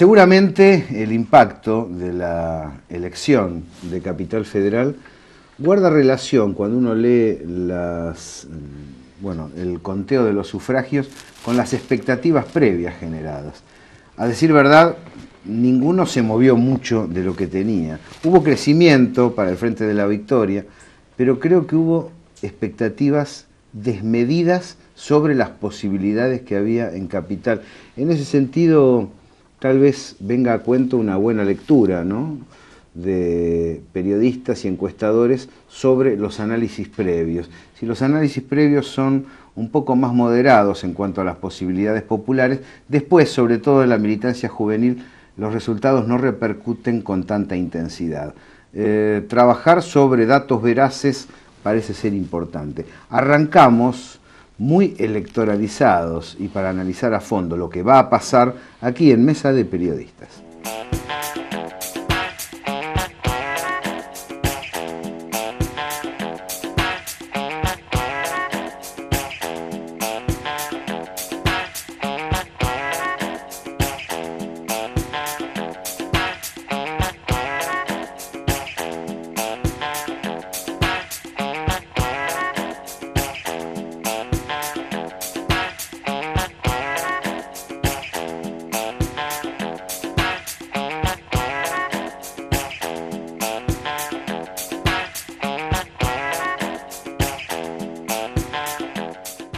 Seguramente el impacto de la elección de Capital Federal guarda relación cuando uno lee el conteo de los sufragios con las expectativas previas generadas. A decir verdad, ninguno se movió mucho de lo que tenía. Hubo crecimiento para el Frente de la Victoria, pero creo que hubo expectativas desmedidas sobre las posibilidades que había en Capital. En ese sentido, tal vez venga a cuento una buena lectura, ¿no?, de periodistas y encuestadores sobre los análisis previos. Si los análisis previos son un poco más moderados en cuanto a las posibilidades populares, después, sobre todo en la militancia juvenil, los resultados no repercuten con tanta intensidad. Trabajar sobre datos veraces parece ser importante. Arrancamos muy electoralizados y para analizar a fondo lo que va a pasar aquí en Mesa de Periodistas.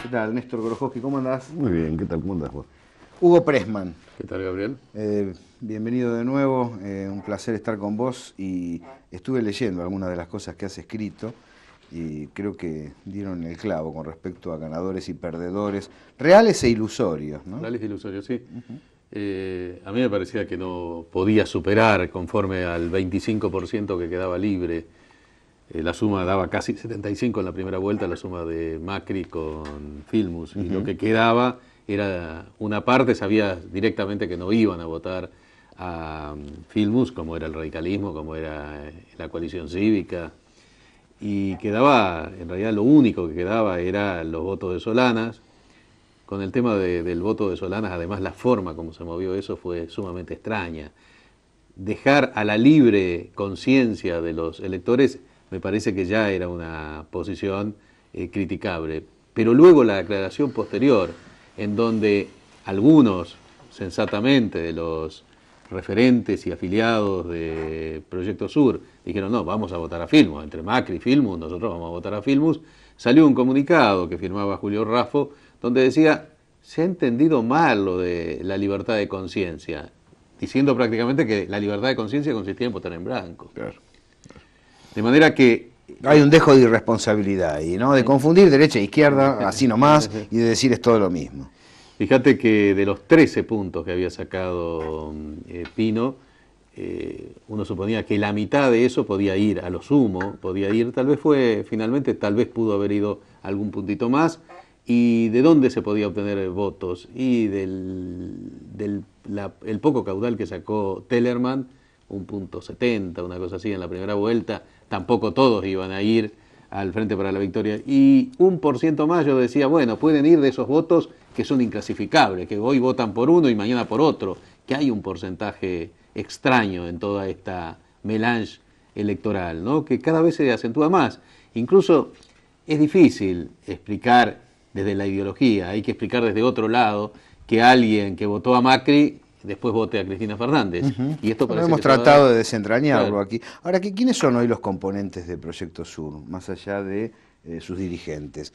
¿Qué tal, Néstor Grojowski? ¿Cómo andás? Muy bien, ¿qué tal? ¿Cómo andás vos? Hugo Pressman. ¿Qué tal, Gabriel? Bienvenido de nuevo, un placer estar con vos y estuve leyendo algunas de las cosas que has escrito y creo que dieron el clavo con respecto a ganadores y perdedores, reales e ilusorios, ¿no? Reales e ilusorios, sí. A mí me parecía que no podía superar, conforme al 25% que quedaba libre. La suma daba casi 75 en la primera vuelta, la suma de Macri con Filmus, y lo que quedaba era una parte, sabía directamente que no iban a votar a Filmus, como era el radicalismo, como era la coalición cívica, y quedaba, en realidad lo único que quedaba era los votos de Solanas. Con el tema del voto de Solanas, además la forma como se movió eso fue sumamente extraña. Dejar a la libre conciencia de los electores me parece que ya era una posición criticable. Pero luego la declaración posterior, en donde algunos, sensatamente, de los referentes y afiliados de Proyecto Sur, dijeron, no, vamos a votar a Filmus, entre Macri y Filmus, nosotros vamos a votar a Filmus, salió un comunicado que firmaba Julio Raffo, donde decía, se ha entendido mal lo de la libertad de conciencia, diciendo prácticamente que la libertad de conciencia consistía en votar en blanco. Claro. De manera que... Hay un dejo de irresponsabilidad ahí, ¿no? De confundir derecha e izquierda, así nomás, y de decir es todo lo mismo. Fíjate que de los 13 puntos que había sacado Pino, uno suponía que la mitad de eso podía ir, a lo sumo, podía ir, tal vez pudo haber ido algún puntito más. ¿Y de dónde se podía obtener votos? Y el poco caudal que sacó Tellerman, 1,70, una cosa así en la primera vuelta, tampoco todos iban a ir al Frente para la Victoria. Y 1% más, yo decía, bueno, pueden ir de esos votos que son inclasificables, que hoy votan por uno y mañana por otro, que hay un porcentaje extraño en toda esta melange electoral, ¿no?, que cada vez se acentúa más. Incluso es difícil explicar desde la ideología, hay que explicar desde otro lado que alguien que votó a Macri después vote a Cristina Fernández. Y esto parece hemos que tratado de desentrañarlo, claro, aquí. Ahora, ¿quiénes son hoy los componentes de Proyecto Sur, más allá de sus dirigentes?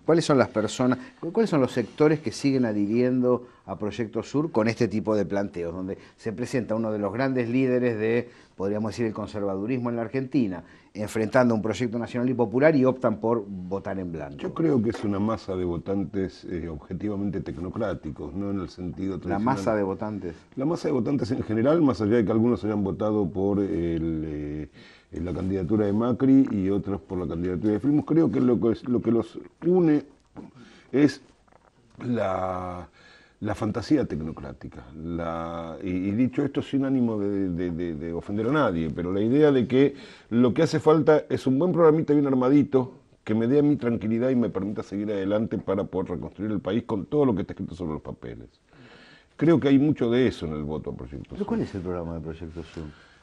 ¿Cuáles son las personas, cuáles son los sectores que siguen adhiriendo a Proyecto Sur con este tipo de planteos, donde se presenta uno de los grandes líderes de, podríamos decir, el conservadurismo en la Argentina, enfrentando un proyecto nacional y popular y optan por votar en blanco? Yo creo que es una masa de votantes objetivamente tecnocráticos, no en el sentido tradicional. ¿La masa de votantes? La masa de votantes en general, más allá de que algunos hayan votado por la candidatura de Macri y otros por la candidatura de Filmus, creo que lo que los une es la fantasía tecnocrática. Y dicho esto sin ánimo de ofender a nadie, pero la idea de que lo que hace falta es un buen programita bien armadito que me dé a mí tranquilidad y me permita seguir adelante para poder reconstruir el país con todo lo que está escrito sobre los papeles. creo que hay mucho de eso en el voto a Proyecto ¿Pero Sur. cuál es el programa de Proyecto Sur?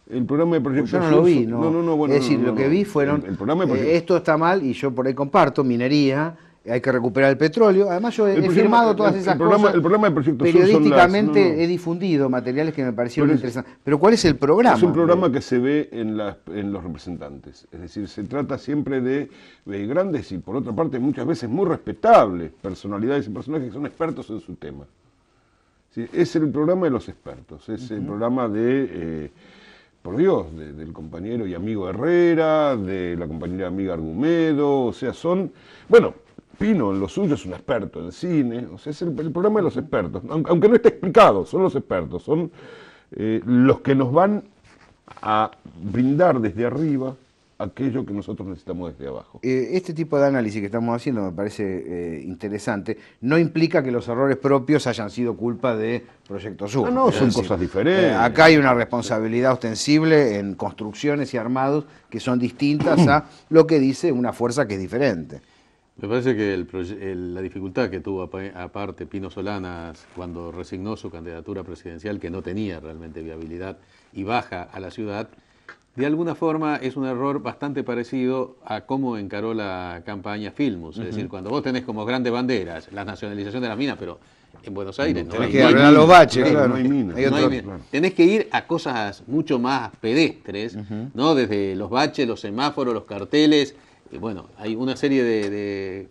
El programa de Proyecto Yo no Sur... lo vi, ¿no? Bueno, es decir, no, lo que vi fueron, el programa de Proyecto esto está mal y yo por ahí comparto, minería, hay que recuperar el petróleo. Además yo he programa- firmado todas esas cosas. El programa de Proyecto Sur son periodísticamente las... he difundido materiales que me parecieron Pero interesantes. Pero ¿cuál es el programa? Es un programa que se ve en los representantes. Es decir, se trata siempre de grandes y, por otra parte, muchas veces muy respetables personalidades y personajes que son expertos en su tema. ¿Sí? Es el programa de los expertos. Es el programa de, por Dios, del compañero y amigo Herrera, de la compañera amiga Argumedo. O sea, son... Bueno, Pino en lo suyo es un experto en cine. O sea, es el programa de los expertos. Aunque no esté explicado, son los expertos. Son... los que nos van a brindar desde arriba aquello que nosotros necesitamos desde abajo. Este tipo de análisis que estamos haciendo me parece interesante. No implica que los errores propios hayan sido culpa de Proyecto Sur. No, Es son decir, cosas diferentes. Acá hay una responsabilidad ostensible en construcciones y armados que son distintas a lo que dice una fuerza que es diferente. Me parece que la dificultad que tuvo aparte Pino Solanas cuando resignó su candidatura presidencial, que no tenía realmente viabilidad, y baja a la ciudad, de alguna forma es un error bastante parecido a cómo encaró la campaña Filmus. Es decir, cuando vos tenés como grandes banderas la nacionalización de las minas, pero en Buenos Aires no Tenés hay que minas. arreglar los baches, Claro, claro. no hay minas. Hay No hay otro- minas. claro. Tenés que ir a cosas mucho más pedestres, ¿no? Desde los baches, los semáforos, los carteles. Bueno, hay una serie de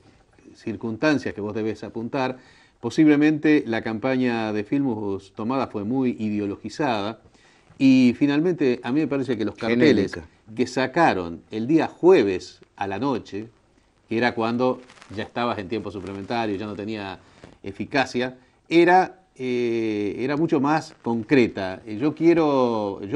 circunstancias que vos debés apuntar. Posiblemente la campaña de Filmus Tomada fue muy ideologizada y finalmente a mí me parece que los carteles Genérica. que sacaron el día jueves a la noche, que era cuando ya estabas en tiempo suplementario, ya no tenía eficacia, era mucho más concreta. Yo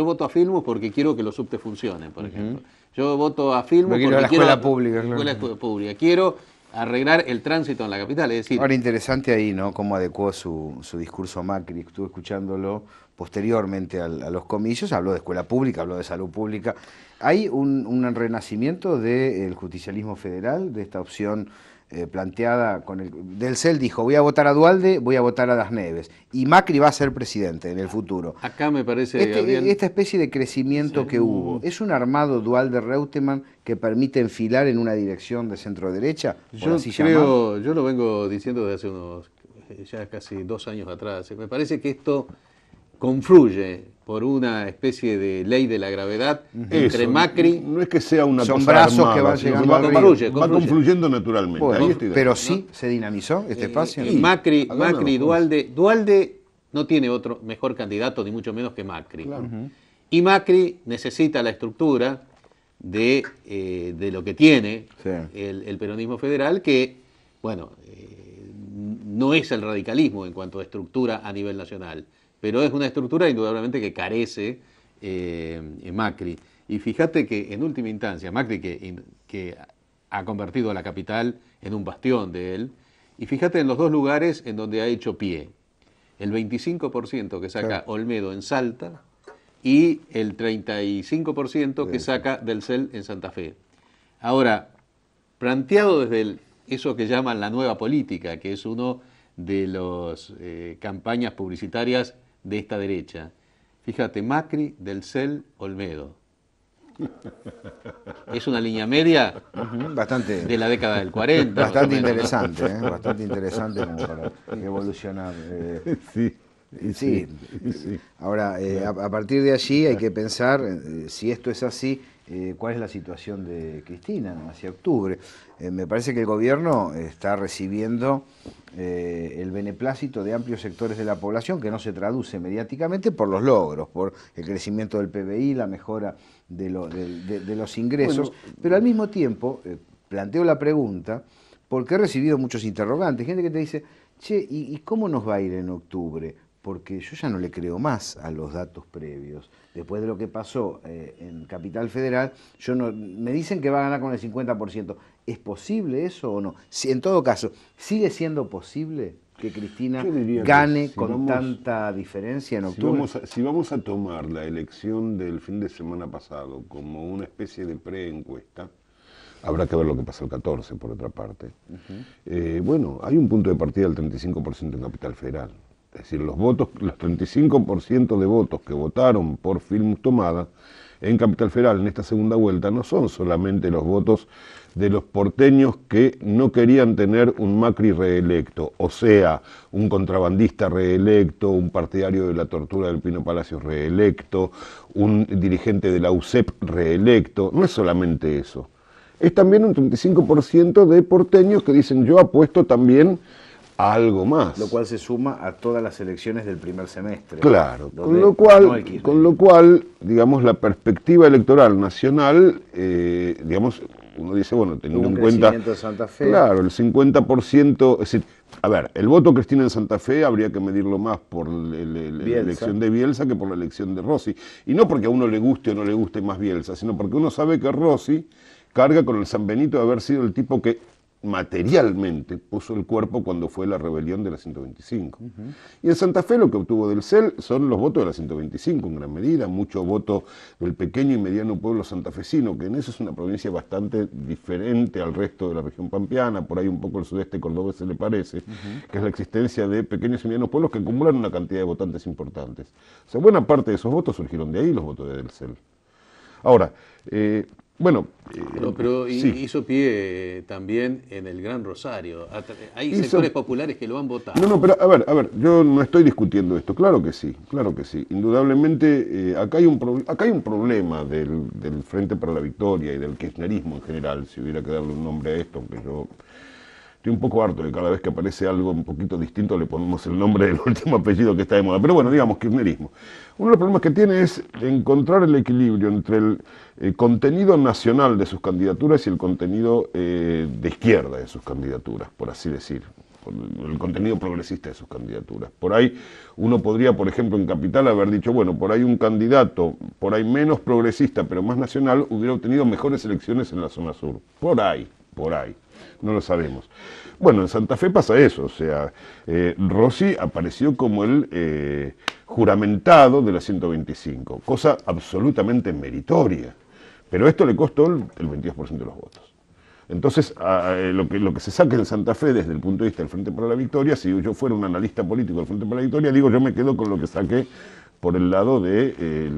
voto a Filmus porque quiero que los subtes funcionen, por ejemplo. Yo voto a Filmus Porque quiero porque la escuela pública, claro. escuela pública. Quiero arreglar el tránsito en la capital, es decir, Ahora interesante ahí, ¿no? Cómo adecuó su discurso Macri. Estuve escuchándolo posteriormente a los comicios, habló de escuela pública, habló de salud pública. ¿Hay un renacimiento del justicialismo federal, de esta opción planteada con del CEL? Dijo, voy a votar a Duhalde, voy a votar a Das Neves, y Macri va a ser presidente en el futuro. acá me parece, Gabriel, Esta especie de crecimiento que hubo, ¿es un armado Duhalde-Reutemann que permite enfilar en una dirección de centro-derecha? yo lo vengo diciendo desde hace unos, ya casi 2 años atrás. Me parece que esto confluye por una especie de ley de la gravedad entre Eso, Macri. no es que sea una Son cosa brazos armada, que van sino llegando va, arriba. Confluye. va confluyendo naturalmente. Bueno, Ahí estoy de pero acuerdo. sí se dinamizó este espacio. Y Macri y Duhalde. Duhalde no tiene otro mejor candidato, ni mucho menos que Macri. Y Macri necesita la estructura de lo que tiene Sí. el peronismo federal, que, bueno, no es el radicalismo en cuanto a estructura a nivel nacional, pero es una estructura indudablemente que carece Macri. Y fíjate que en última instancia, Macri que ha convertido a la capital en un bastión de él, y fíjate en los dos lugares en donde ha hecho pie. El 25% que saca Claro. Olmedo en Salta y el 35% que saca del CEL en Santa Fe. Ahora, planteado desde eso que llaman la nueva política, que es uno de las campañas publicitarias de esta derecha. Fíjate, Macri, del CEL, Olmedo. Es una línea media Bastante, de la década del 40. bastante más o menos, ¿no? interesante, bastante interesante como para evolucionar. Sí, Sí. Ahora, a partir de allí hay que pensar, si esto es así, cuál es la situación de Cristina hacia octubre. Me parece que el gobierno está recibiendo el beneplácito de amplios sectores de la población, que no se traduce mediáticamente por los logros, por el crecimiento del PBI, la mejora de los ingresos, pero al mismo tiempo planteo la pregunta, porque he recibido muchos interrogantes, gente que te dice, che, ¿y cómo nos va a ir en octubre? Porque yo ya no le creo más a los datos previos. Después de lo que pasó en Capital Federal, me dicen que va a ganar con el 50%. ¿Es posible eso o no? Si, en todo caso, ¿sigue siendo posible que Cristina Yo diría que gane si con vamos- tanta diferencia en octubre? Si vamos a tomar la elección del fin de semana pasado como una especie de preencuesta, habrá que ver lo que pasa el 14, por otra parte. Bueno, hay un punto de partida del 35% en Capital Federal. Es decir, los 35% de votos que votaron por Filmus Tomada en Capital Federal en esta segunda vuelta no son solamente los votos de los porteños que no querían tener un Macri reelecto, o sea, un contrabandista reelecto, un partidario de la tortura del Pino Palacios reelecto, un dirigente de la UCEP reelecto. No es solamente eso. Es también un 35% de porteños que dicen yo apuesto también a algo más. Lo cual se suma a todas las elecciones del primer semestre. Claro, con lo cual, digamos, la perspectiva electoral nacional, digamos, uno dice, bueno, teniendo en cuenta, de Santa Fe. Claro, el 50%, es decir, a ver, el voto Cristina en Santa Fe habría que medirlo más por la elección de Bielsa que por la elección de Rossi. Y no porque a uno le guste o no le guste más Bielsa, sino porque uno sabe que Rossi carga con el San Benito de haber sido el tipo que materialmente puso el cuerpo cuando fue la rebelión de la 125. Y en Santa Fe lo que obtuvo del CEL son los votos de la 125 en gran medida, mucho voto del pequeño y mediano pueblo santafesino, que en eso es una provincia bastante diferente al resto de la región pampeana, por ahí un poco el sudeste cordobés se le parece, que es la existencia de pequeños y medianos pueblos que acumulan una cantidad de votantes importantes. O sea, buena parte de esos votos surgieron de ahí, los votos de del CEL. Ahora, bueno, pero sí. hizo pie también en el Gran Rosario. Hay sectores populares que lo han votado. No, pero a ver, yo no estoy discutiendo esto, claro que sí. Indudablemente, acá hay un problema del Frente para la Victoria y del kirchnerismo en general, si hubiera que darle un nombre a esto, aunque yo estoy un poco harto de cada vez que aparece algo un poquito distinto le ponemos el nombre del último apellido que está de moda. Pero bueno, digamos, kirchnerismo. Uno de los problemas que tiene es encontrar el equilibrio entre el contenido nacional de sus candidaturas y el contenido de izquierda de sus candidaturas, por así decir. El contenido progresista de sus candidaturas. Por ahí uno podría, por ejemplo, en Capital haber dicho, bueno, por ahí un candidato, por ahí menos progresista, pero más nacional, hubiera obtenido mejores elecciones en la zona sur. Por ahí. No lo sabemos. Bueno, en Santa Fe pasa eso, o sea, Rossi apareció como el juramentado de la 125, cosa absolutamente meritoria, pero esto le costó el 22% de los votos. Entonces, lo que se saque en Santa Fe desde el punto de vista del Frente para la Victoria, si yo fuera un analista político del Frente para la Victoria, digo, yo me quedo con lo que saqué por el lado de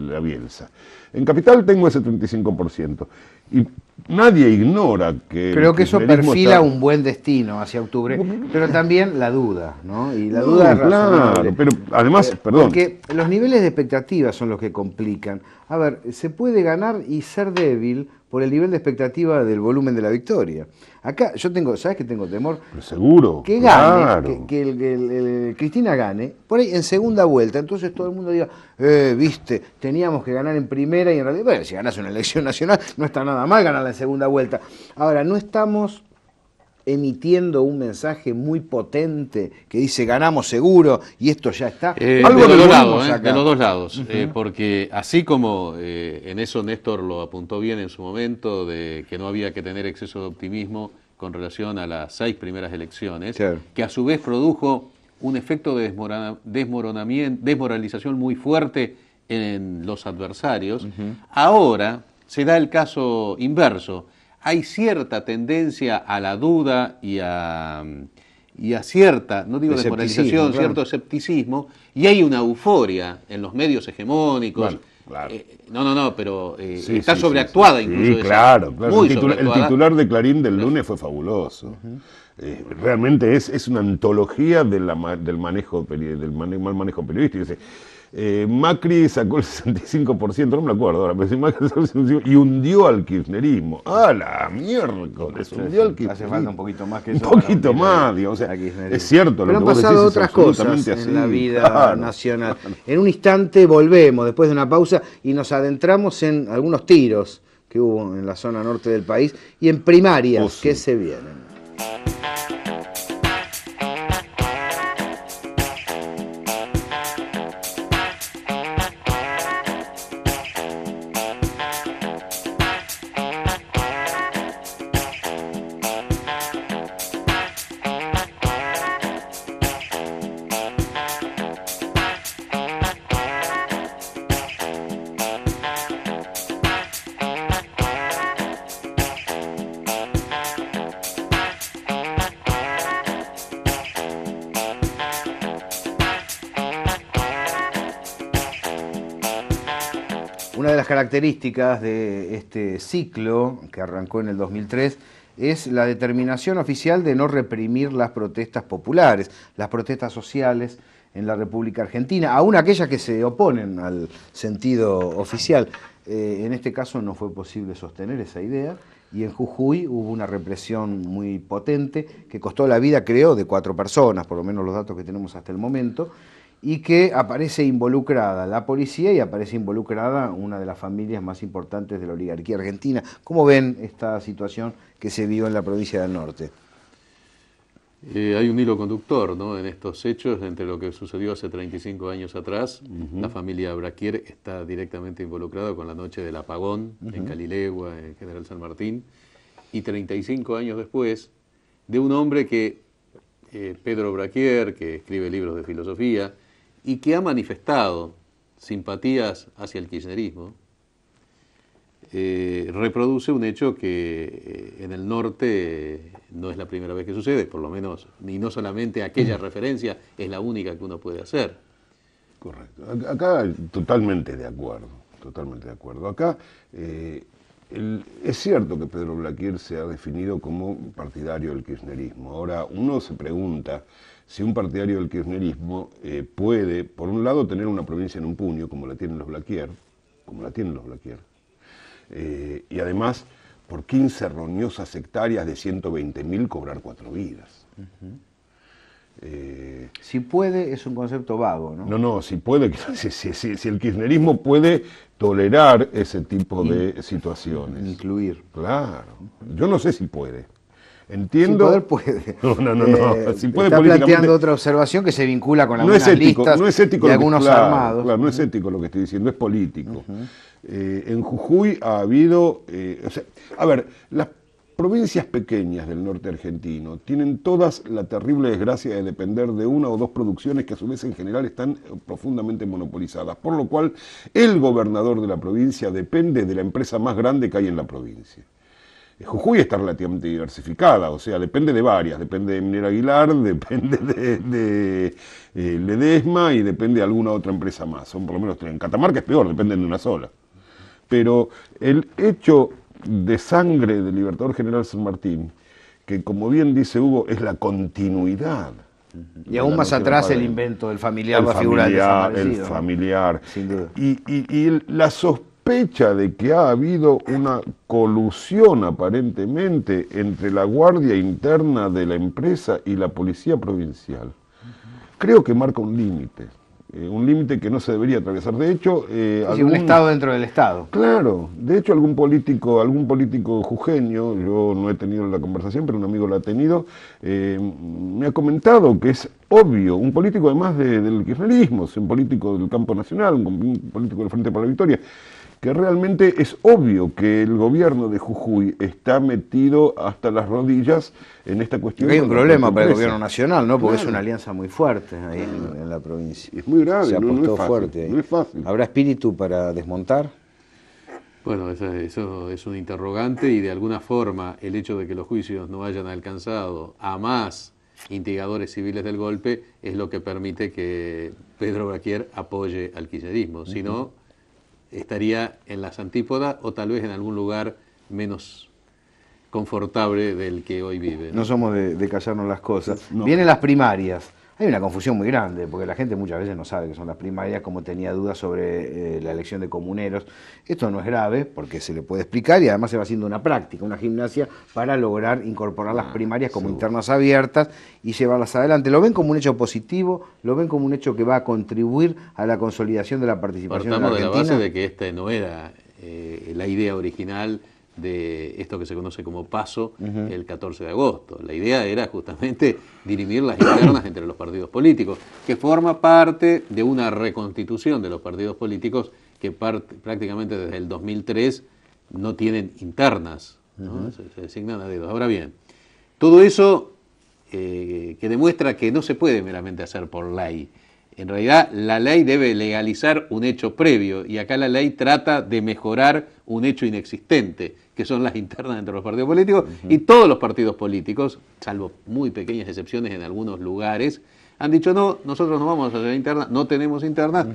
la Bielsa. En Capital tengo ese 35%. Y nadie ignora que... Creo que eso perfila un buen destino hacia octubre, pero también la duda, ¿no? Y la duda es razonable. Claro, pero además, perdón. Porque los niveles de expectativa son los que complican. A ver, se puede ganar y ser débil por el nivel de expectativa del volumen de la victoria. Acá yo tengo, ¿sabes qué tengo temor? Pero seguro. Que gane, que el Cristina gane, por ahí en segunda vuelta, entonces todo el mundo diga, viste, teníamos que ganar en primera y en realidad, bueno, si ganas una elección nacional no está nada mal ganarla en segunda vuelta. Ahora, no estamos emitiendo un mensaje muy potente que dice ganamos seguro y esto ya está. Algo de los dos lados, porque así como en eso Néstor lo apuntó bien en su momento, de que no había que tener exceso de optimismo con relación a las 6 primeras elecciones, claro, que a su vez produjo un efecto de desmoralización muy fuerte en los adversarios, ahora se da el caso inverso. Hay cierta tendencia a la duda y a cierta, no digo desmoralización, cierto escepticismo, y hay una euforia en los medios hegemónicos. Bueno, claro. Pero está sobreactuada incluso. Sí, claro. El titular de Clarín del lunes fue fabuloso. Realmente es una antología del mal manejo periodístico. Macri sacó el 65%, no me acuerdo ahora, pero Macri sacó el 65% y hundió al kirchnerismo. ¡Ah, la miércoles! Hundió al kirchnerismo. Hace falta un poquito más que eso. Un poquito más, digamos. O sea, es cierto pero lo que han pasado otras cosas en la vida nacional. En un instante volvemos, después de una pausa, y nos adentramos en algunos tiros que hubo en la zona norte del país y en primarias que se vienen. Una de las características de este ciclo, que arrancó en el 2003, es la determinación oficial de no reprimir las protestas populares, las protestas sociales en la República Argentina, aún aquellas que se oponen al sentido oficial. En este caso no fue posible sostener esa idea, y en Jujuy hubo una represión muy potente que costó la vida, creo, de 4 personas, por lo menos los datos que tenemos hasta el momento, y que aparece involucrada la policía y aparece involucrada una de las familias más importantes de la oligarquía argentina. ¿Cómo ven esta situación que se vio en la provincia del Norte? Hay un hilo conductor, ¿no?, en estos hechos entre lo que sucedió hace 35 años atrás. La familia Braquier está directamente involucrada con la noche del apagón en Calilegua, en General San Martín, y 35 años después de un hombre que, Pedro Braquier, que escribe libros de filosofía y que ha manifestado simpatías hacia el kirchnerismo, reproduce un hecho que en el norte no es la primera vez que sucede, por lo menos, y no solamente aquella referencia es la única que uno puede hacer. Correcto. Acá totalmente de acuerdo, totalmente de acuerdo. Acá es cierto que Pedro Braquier se ha definido como partidario del kirchnerismo. Ahora, uno se pregunta si un partidario del kirchnerismo puede, por un lado, tener una provincia en un puño, como la tienen los Braquier, y además, por 15 roñosas hectáreas de 120.000 cobrar 4 vidas. Si puede es un concepto vago, ¿no? No, si puede, si el kirchnerismo puede tolerar ese tipo de situaciones. Incluir. Claro. Yo no sé si puede. Entiendo. Si poder puede. No. Si puede está políticamente. Planteando otra observación que se vincula con algunas listas no es ético de algunos armados. Claro, no es ético lo que estoy diciendo, es político. En Jujuy ha habido, a ver, las provincias pequeñas del norte argentino tienen todas la terrible desgracia de depender de una o dos producciones que a su vez en general están profundamente monopolizadas, por lo cual el gobernador de la provincia depende de la empresa más grande que hay en la provincia. Jujuy está relativamente diversificada, o sea, depende de varias, depende de Minera Aguilar, depende de Ledesma y depende de alguna otra empresa más, son por lo menos 3. En Catamarca es peor, dependen de una sola. Pero el hecho de sangre del Libertador General San Martín, que como bien dice Hugo, es la continuidad. Y aún más atrás el invento del familiar, la figura del desaparecido. El familiar. Sin duda. Y la sospecha de que ha habido una colusión aparentemente entre la guardia interna de la empresa y la policía provincial, creo que marca un límite que no se debería atravesar. De hecho, un Estado dentro del Estado. Claro, de hecho algún político jujeño, yo no he tenido la conversación, pero un amigo la ha tenido, me ha comentado que es obvio, un político además del kirchnerismo, es un político del campo nacional, un político del Frente para la Victoria, que realmente es obvio que el gobierno de Jujuy está metido hasta las rodillas en esta cuestión. Hay un problema para el gobierno nacional, ¿no? Porque es una alianza muy fuerte ahí en la provincia. Es muy grave, se apostó no es fácil, fuerte. no es fácil. ¿Habrá espíritu para desmontar? Bueno, eso es un interrogante, y de alguna forma el hecho de que los juicios no hayan alcanzado a más instigadores civiles del golpe es lo que permite que Pedro Braquier apoye al kirchnerismo. Si no, estaría en las antípodas o tal vez en algún lugar menos confortable del que hoy vive. No somos de callarnos las cosas. No. Vienen las primarias. Hay una confusión muy grande, porque la gente muchas veces no sabe qué son las primarias, como tenía dudas sobre la elección de comuneros. Esto no es grave, porque se le puede explicar, y además se va haciendo una práctica, una gimnasia, para lograr incorporar las primarias como internas abiertas y llevarlas adelante. ¿Lo ven como un hecho positivo? ¿Lo ven como un hecho que va a contribuir a la consolidación de la participación en la Argentina? Partamos de la base de que esta no era la idea original de esto que se conoce como PASO el 14 de agosto. La idea era justamente dirimir las internas entre los partidos políticos, que forma parte de una reconstitución de los partidos políticos que prácticamente desde el 2003 no tienen internas, ¿no? Se designan a dedos. Ahora bien, todo eso que demuestra que no se puede meramente hacer por ley. en realidad la ley debe legalizar un hecho previo y acá la ley trata de mejorar un hecho inexistente, que son las internas entre los partidos políticos y todos los partidos políticos, salvo muy pequeñas excepciones en algunos lugares, han dicho no, nosotros no vamos a hacer internas, no tenemos internas.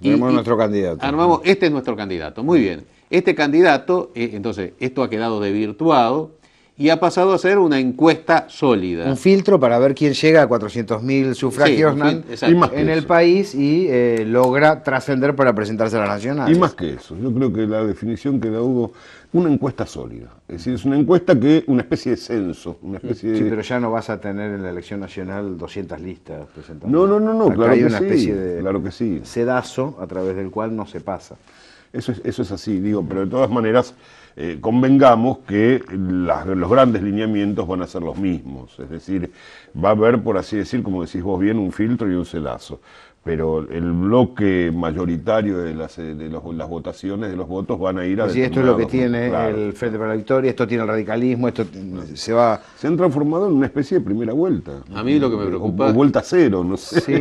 Tenemos nuestro candidato. Armamos, este es nuestro candidato, muy bien. Este candidato, entonces, esto ha quedado desvirtuado y ha pasado a ser una encuesta sólida. Un filtro para ver quién llega a 400.000 sufragios exacto. en el país y logra trascender para presentarse a las nacionales. Y más que eso, yo creo que la definición que da Hugo, una encuesta sólida. Es decir, es una encuesta que, una especie de censo, una especie de... Sí, pero ya no vas a tener en la elección nacional 200 listas presentando. No, Acá claro hay que una sí, especie de claro que sí. sedazo a través del cual no se pasa. Eso es así, digo, pero de todas maneras convengamos que los grandes lineamientos van a ser los mismos, es decir, va a haber, por así decir, como decís vos bien, un filtro y un sedazo, pero el bloque mayoritario de las votaciones, de los votos, van a ir a... Sí, esto es lo que tiene claro. el Frente para la Victoria, esto tiene el radicalismo, esto se va... Se han transformado en una especie de primera vuelta. A mí lo que me preocupa... O vuelta cero, no sé. Sí.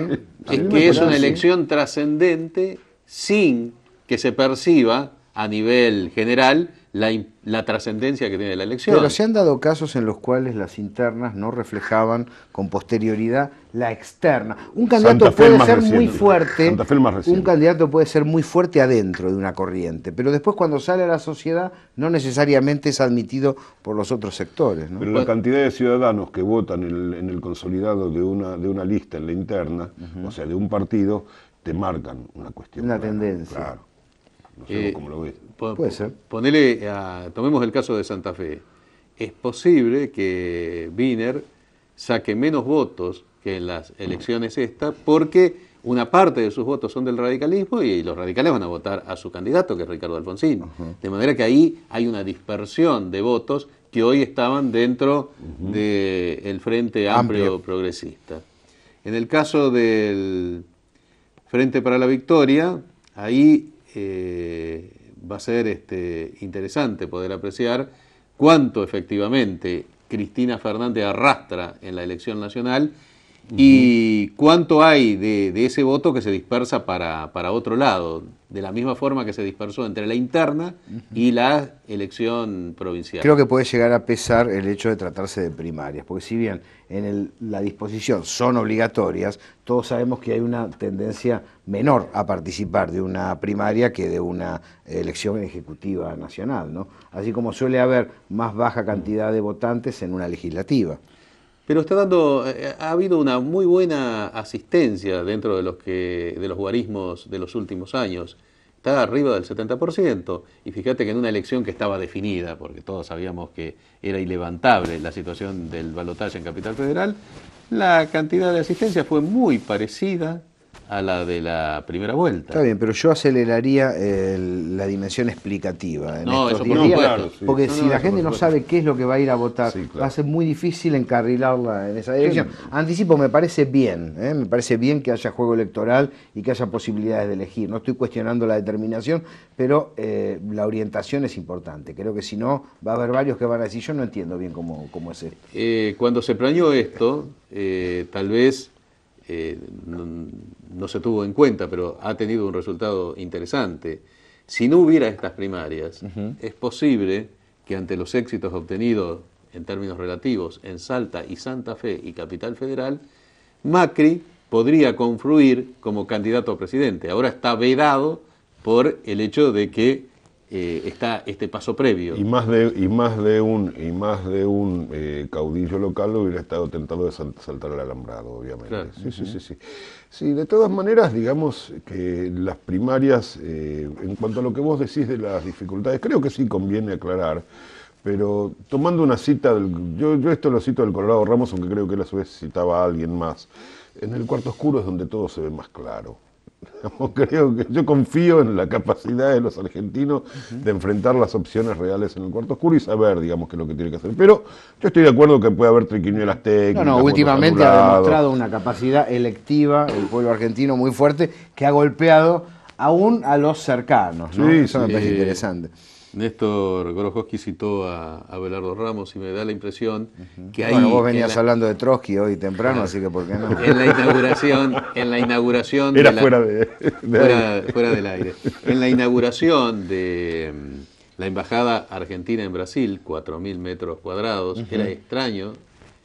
Es que es una elección trascendente sin que se perciba a nivel general la trascendencia que tiene la elección. Pero se han dado casos en los cuales las internas no reflejaban con posterioridad la externa. Un candidato puede ser muy fuerte, Santa Fe el más reciente. un candidato puede ser muy fuerte adentro de una corriente, pero después cuando sale a la sociedad no necesariamente es admitido por los otros sectores, ¿no? Pero la cantidad de ciudadanos que votan en el consolidado de una lista en la interna, o sea, de un partido, te marcan una cuestión. Una clara, tendencia. Claro. No sé cómo lo ves. Puede ser. Tomemos el caso de Santa Fe. Es posible que Wiener saque menos votos que en las elecciones porque una parte de sus votos son del radicalismo y los radicales van a votar a su candidato, que es Ricardo Alfonsín. De manera que ahí hay una dispersión de votos que hoy estaban dentro del Frente Amplio Progresista. En el caso del Frente para la Victoria, ahí va a ser interesante poder apreciar cuánto efectivamente Cristina Fernández arrastra en la elección nacional y cuánto hay de ese voto que se dispersa para otro lado, de la misma forma que se dispersó entre la interna y la elección provincial. Creo que puede llegar a pesar el hecho de tratarse de primarias, porque si bien en la disposición son obligatorias, todos sabemos que hay una tendencia menor a participar de una primaria que de una elección ejecutiva nacional, ¿no? Así como suele haber más baja cantidad de votantes en una legislativa. Pero ha habido una muy buena asistencia dentro de los guarismos de los últimos años. Está arriba del 70%. Y fíjate que en una elección que estaba definida, porque todos sabíamos que era ilevantable la situación del balotaje en Capital Federal, la cantidad de asistencia fue muy parecida a la de la primera vuelta. Está bien, pero yo aceleraría la dimensión explicativa en estos eso 10 por días, supuesto, sí. porque No, si no, la eso gente por no supuesto. sabe qué es lo que va a ir a votar, Sí, claro. va a ser muy difícil encarrilarla en esa dirección. Anticipo, me parece bien que haya juego electoral y que haya posibilidades de elegir. No estoy cuestionando la determinación, pero la orientación es importante. Creo que si no, va a haber varios que van a decir, yo no entiendo bien cómo es esto. Cuando se planeó esto, tal vez no se tuvo en cuenta, pero ha tenido un resultado interesante. Si no hubiera estas primarias, es posible que ante los éxitos obtenidos en términos relativos en Salta y Santa Fe y Capital Federal, Macri podría confluir como candidato a presidente. Ahora está vedado por el hecho de que está este paso previo. Y más de un caudillo local hubiera estado tentado de saltar el alambrado, obviamente. Claro. Sí. Sí, de todas maneras, digamos que las primarias, en cuanto a lo que vos decís de las dificultades, creo que sí conviene aclarar, pero tomando una cita, yo esto lo cito del Colorado Ramos, aunque creo que él a su vez citaba a alguien más, en el cuarto oscuro es donde todo se ve más claro. Creo que yo confío en la capacidad de los argentinos de enfrentar las opciones reales en el cuarto oscuro y saber, digamos, qué es lo que tiene que hacer. Pero yo estoy de acuerdo que puede haber triquiñuelas técnicas. No, últimamente votos ha anulados. demostrado una capacidad electiva el pueblo argentino muy fuerte que ha golpeado aún a los cercanos, ¿no? Sí, Eso me sí. parece interesante. Néstor Grojowski citó a Abelardo Ramos y me da la impresión que ahí... Bueno, vos venías hablando de Trotsky hoy temprano, así que ¿por qué no? En la inauguración Era de fuera del aire. En la inauguración de la embajada argentina en Brasil, 4.000 metros cuadrados, era extraño,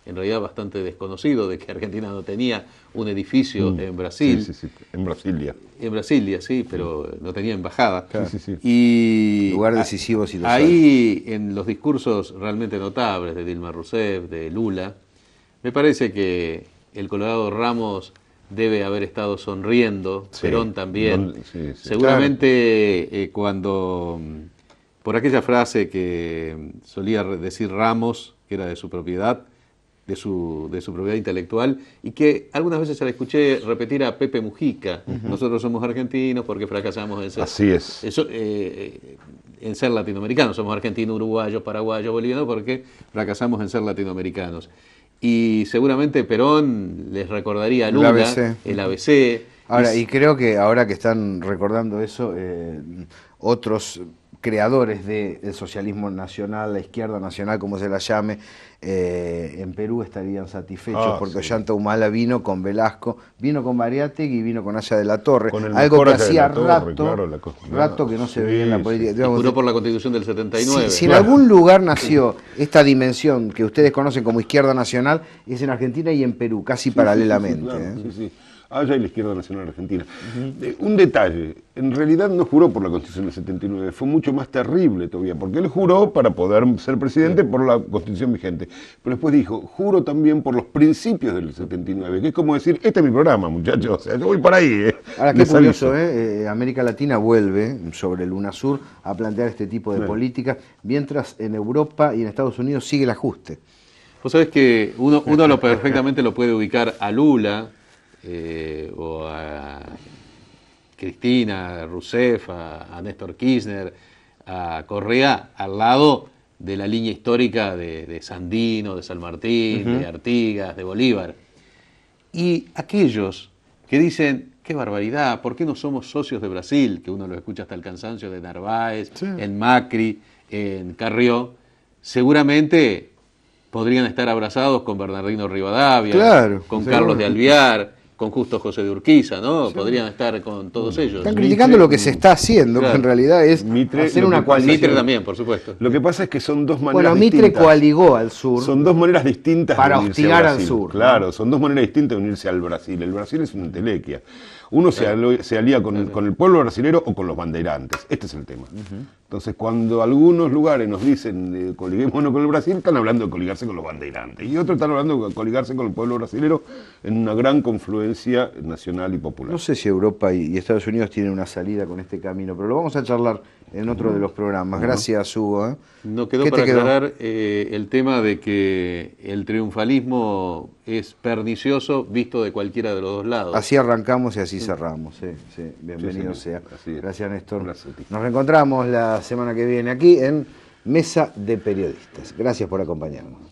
en realidad bastante desconocido, de que Argentina no tenía un edificio en Brasil. Sí, en Brasilia. En Brasilia, sí, pero no tenía embajada. Claro. Y lugar decisivo, si lo ahí, en los discursos realmente notables de Dilma Rousseff, de Lula, me parece que el Colorado Ramos debe haber estado sonriendo, Sí, Perón también. sí, Seguramente cuando, por aquella frase que solía decir Ramos, que era de su propiedad, de su propiedad intelectual, y que algunas veces se la escuché repetir a Pepe Mujica: nosotros somos argentinos porque fracasamos en ser, Así es. en ser latinoamericanos, somos argentinos, uruguayos, paraguayos, bolivianos, porque fracasamos en ser latinoamericanos. Y seguramente Perón les recordaría a Lula, el ABC. Ahora, y creo que ahora que están recordando eso, otros creadores del socialismo nacional, la izquierda nacional, como se la llame, en Perú estarían satisfechos porque Ollanta Humala vino con Velasco, vino con Mariátegui y vino con Aya de la Torre, algo que hacía rato que no se veía en la política. Y juró por la Constitución del 79. Si en algún lugar nació esta dimensión que ustedes conocen como izquierda nacional, es en Argentina y en Perú, casi paralelamente. Sí. Allá y la izquierda nacional argentina. Un detalle, en realidad no juró por la Constitución del 79, fue mucho más terrible todavía, porque él juró para poder ser presidente por la Constitución vigente, pero después dijo, juro también por los principios del 79, que es como decir, este es mi programa, muchachos, o sea, yo voy para ahí. Ahora, qué curioso, América Latina vuelve sobre el UNASUR a plantear este tipo de políticas, mientras en Europa y en Estados Unidos sigue el ajuste. Vos sabés que uno perfectamente lo puede ubicar a Lula, o a Cristina, a Rousseff, a Néstor Kirchner, a Correa, al lado de la línea histórica de Sandino, de San Martín, de Artigas, de Bolívar. Y aquellos que dicen, qué barbaridad, ¿por qué no somos socios de Brasil? Que uno lo escucha hasta el cansancio de Narváez, en Macri, en Carrió, seguramente podrían estar abrazados con Bernardino Rivadavia, con Carlos de Alvear, con Justo José de Urquiza, ¿no? Sí. Podrían estar con todos ellos. Están criticando lo que se está haciendo, que en realidad es hacer una coalición. Mitre también, por supuesto. Lo que pasa es que son dos maneras distintas. Mitre coaligó al sur. Son dos maneras distintas para hostigar al sur. Claro, son dos maneras distintas de unirse al Brasil. El Brasil es una entelequia. Uno se alía con el pueblo brasilero o con los bandeirantes. Este es el tema. Entonces, cuando algunos lugares nos dicen coliguémonos con el Brasil, están hablando de coligarse con los bandeirantes. Y otros están hablando de coligarse con el pueblo brasilero en una gran confluencia nacional y popular. No sé si Europa y Estados Unidos tienen una salida con este camino, pero lo vamos a charlar en otro de los programas. Gracias, Hugo. No quedó para aclarar el tema de que el triunfalismo es pernicioso visto de cualquiera de los dos lados. Así arrancamos y así cerramos. Bienvenido sea. Gracias, Néstor. Nos reencontramos la semana que viene aquí en Mesa de Periodistas. Gracias por acompañarnos.